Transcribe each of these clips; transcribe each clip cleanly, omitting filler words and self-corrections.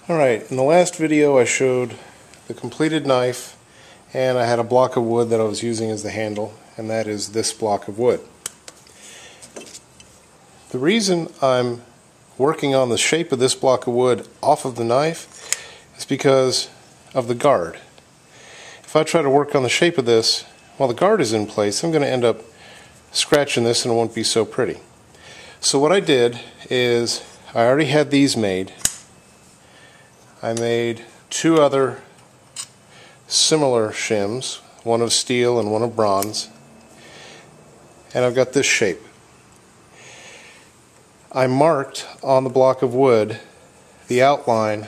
Alright, in the last video I showed the completed knife, and I had a block of wood that I was using as the handle, and that is this block of wood. The reason I'm working on the shape of this block of wood off of the knife is because of the guard. If I try to work on the shape of this while the guard is in place, I'm going to end up scratching this and it won't be so pretty. So what I did is I already had these made. I made two other similar shims, one of steel and one of bronze, and I've got this shape. I marked on the block of wood the outline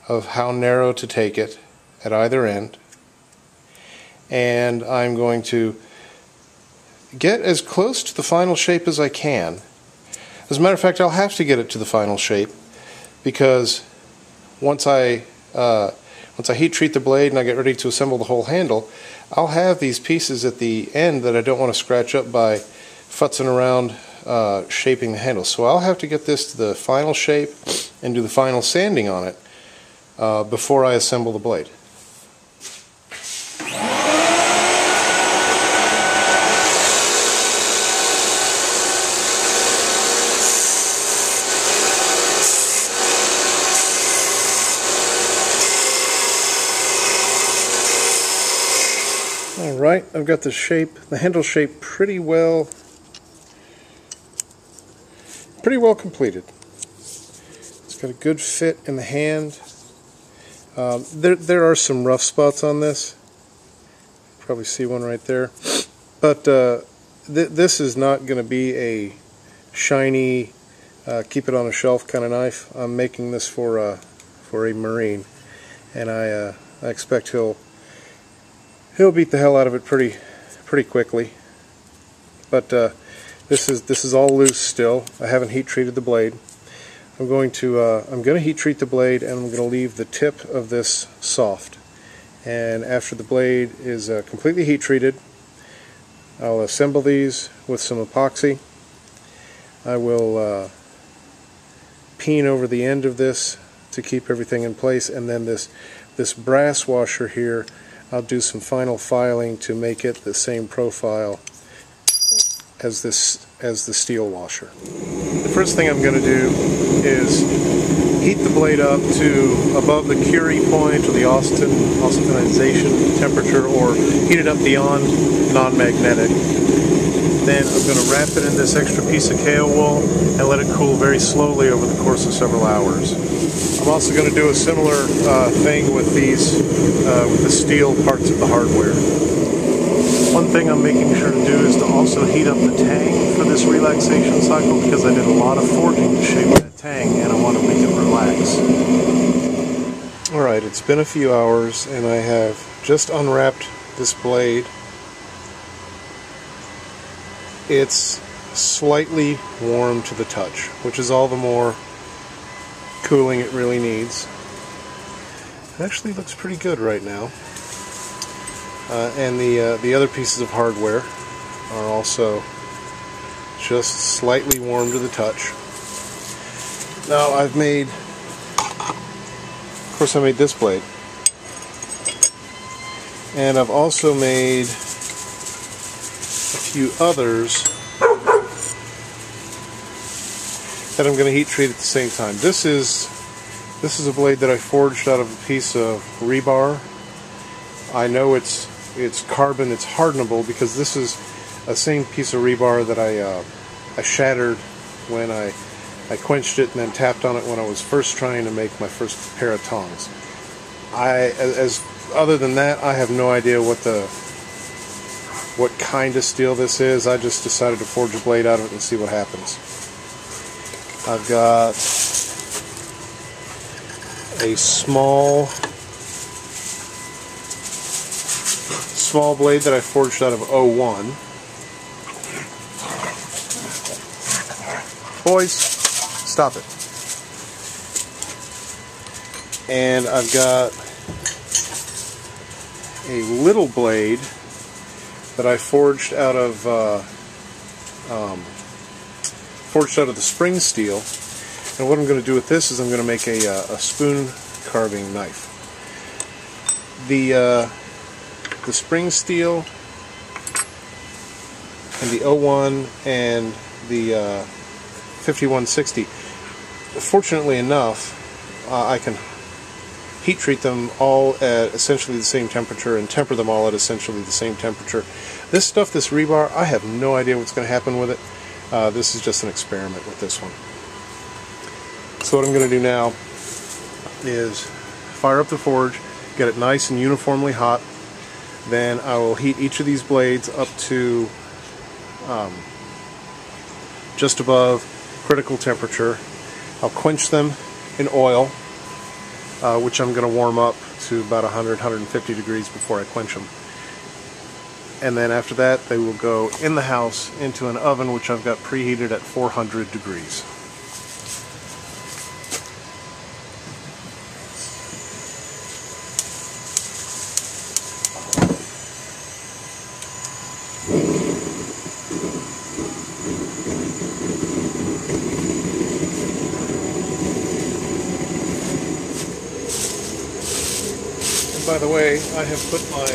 of how narrow to take it at either end, and I'm going to get as close to the final shape as I can. As a matter of fact, I'll have to get it to the final shape because once I heat treat the blade and I get ready to assemble the whole handle, I'll have these pieces at the end that I don't want to scratch up by futzing around shaping the handle. So I'll have to get this to the final shape and do the final sanding on it before I assemble the blade. Alright, I've got the handle shape pretty well completed. It's got a good fit in the hand. There are some rough spots on this. Probably see one right there. But this is not going to be a shiny, keep it on a shelf kind of knife. I'm making this for a Marine, and I expect he'll beat the hell out of it pretty quickly. But this is all loose still. I haven't heat treated the blade. I'm going to heat treat the blade, and I'm going to leave the tip of this soft. And after the blade is completely heat treated, I'll assemble these with some epoxy. I will peen over the end of this to keep everything in place, and then this brass washer here, I'll do some final filing to make it the same profile as the steel washer. The first thing I'm going to do is heat the blade up to above the Curie point or the austenitization temperature, or heat it up beyond non-magnetic. Then I'm going to wrap it in this extra piece of KO wool and let it cool very slowly over the course of several hours. I'm also going to do a similar thing with the steel parts of the hardware. One thing I'm making sure to do is to also heat up the tang for this relaxation cycle, because I did a lot of forging to shape that tang and I want to make it relax. Alright, it's been a few hours and I have just unwrapped this blade. It's slightly warm to the touch, which is all the more cooling it really needs. It actually looks pretty good right now. And the other pieces of hardware are also just slightly warm to the touch. Now I made this blade, and I've also made a few others that I'm going to heat treat at the same time. This is a blade that I forged out of a piece of rebar. I know it's carbon, it's hardenable, because this is a same piece of rebar that I shattered when I quenched it and then tapped on it when I was first trying to make my first pair of tongs. Other than that, I have no idea what kind of steel this is. I just decided to forge a blade out of it and see what happens. I've got a small blade that I forged out of 01. Boys, stop it. And I've got a little blade that I forged out of the spring steel. And what I'm going to do with this is I'm going to make a spoon carving knife. The spring steel and the 01 and the 5160, fortunately enough, I can heat treat them all at essentially the same temperature and temper them all at essentially the same temperature. This stuff, this rebar, I have no idea what's going to happen with it. This is just an experiment with this one. So what I'm going to do now is fire up the forge, get it nice and uniformly hot. Then I will heat each of these blades up to just above critical temperature. I'll quench them in oil, which I'm going to warm up to about 100-150 degrees before I quench them. And then after that, they will go in the house into an oven which I've got preheated at 400 degrees. By the way, I have put my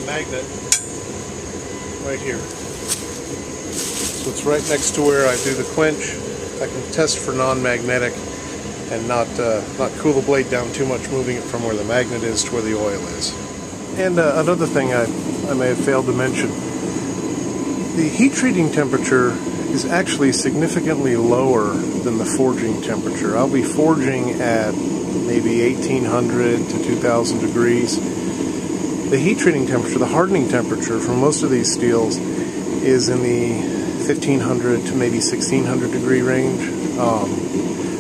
magnet right here. So it's right next to where I do the quench. I can test for non-magnetic and not cool the blade down too much, moving it from where the magnet is to where the oil is. And another thing I may have failed to mention, the heat treating temperature is actually significantly lower than the forging temperature. I'll be forging at maybe 1800 to 2000 degrees. The heat treating temperature, the hardening temperature for most of these steels is in the 1500 to maybe 1600 degree range.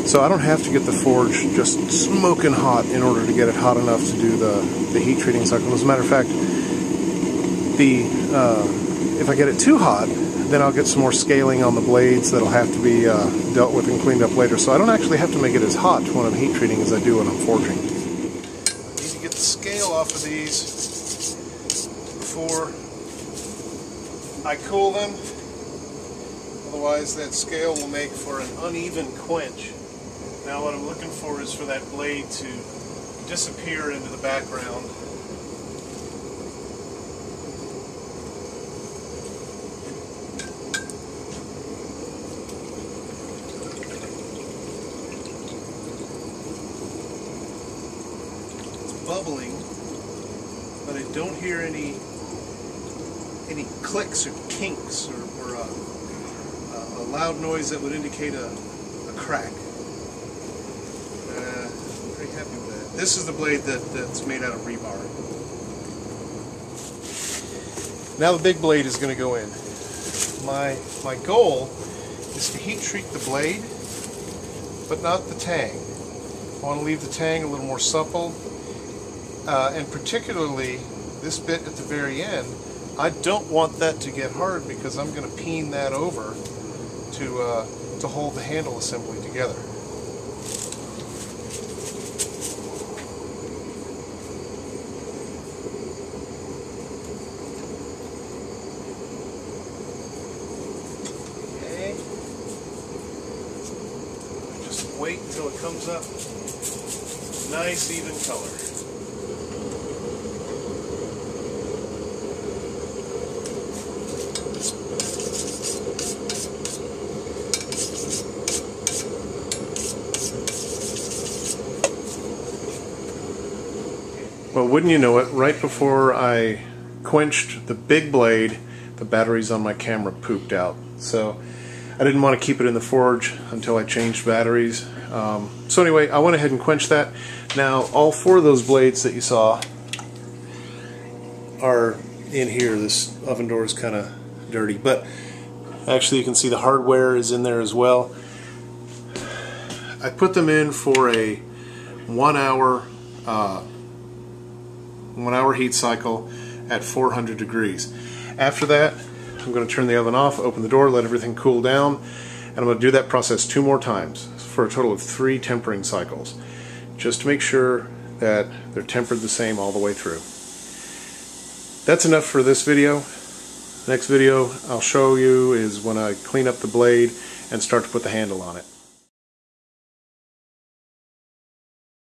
So I don't have to get the forge just smoking hot in order to get it hot enough to do the heat treating cycle. As a matter of fact, if I get it too hot, then I'll get some more scaling on the blades that'll have to be dealt with and cleaned up later. So I don't actually have to make it as hot when I'm heat treating as I do when I'm forging. I need to get the scale off of these before I cool them. Otherwise that scale will make for an uneven quench. Now what I'm looking for is for that blade to disappear into the background. Bubbling, but I don't hear any clicks or kinks or a loud noise that would indicate a crack. I'm pretty happy with that. This is the blade that's made out of rebar. Now the big blade is going to go in. My goal is to heat treat the blade, but not the tang. I want to leave the tang a little more supple. And particularly this bit at the very end, I don't want that to get hard because I'm going to peen that over to hold the handle assembly together. Okay. Just wait until it comes up. Nice even color. Well, wouldn't you know it, right before I quenched the big blade, the batteries on my camera pooped out. So I didn't want to keep it in the forge until I changed batteries. So anyway, I went ahead and quenched that. Now, all four of those blades that you saw are in here. This oven door is kind of dirty, but actually you can see the hardware is in there as well. I put them in for a 1 hour heat cycle at 400 degrees. After that, I'm going to turn the oven off, open the door, let everything cool down, and I'm going to do that process 2 more times for a total of 3 tempering cycles, just to make sure that they're tempered the same all the way through. That's enough for this video. Next video I'll show you is when I clean up the blade and start to put the handle on it.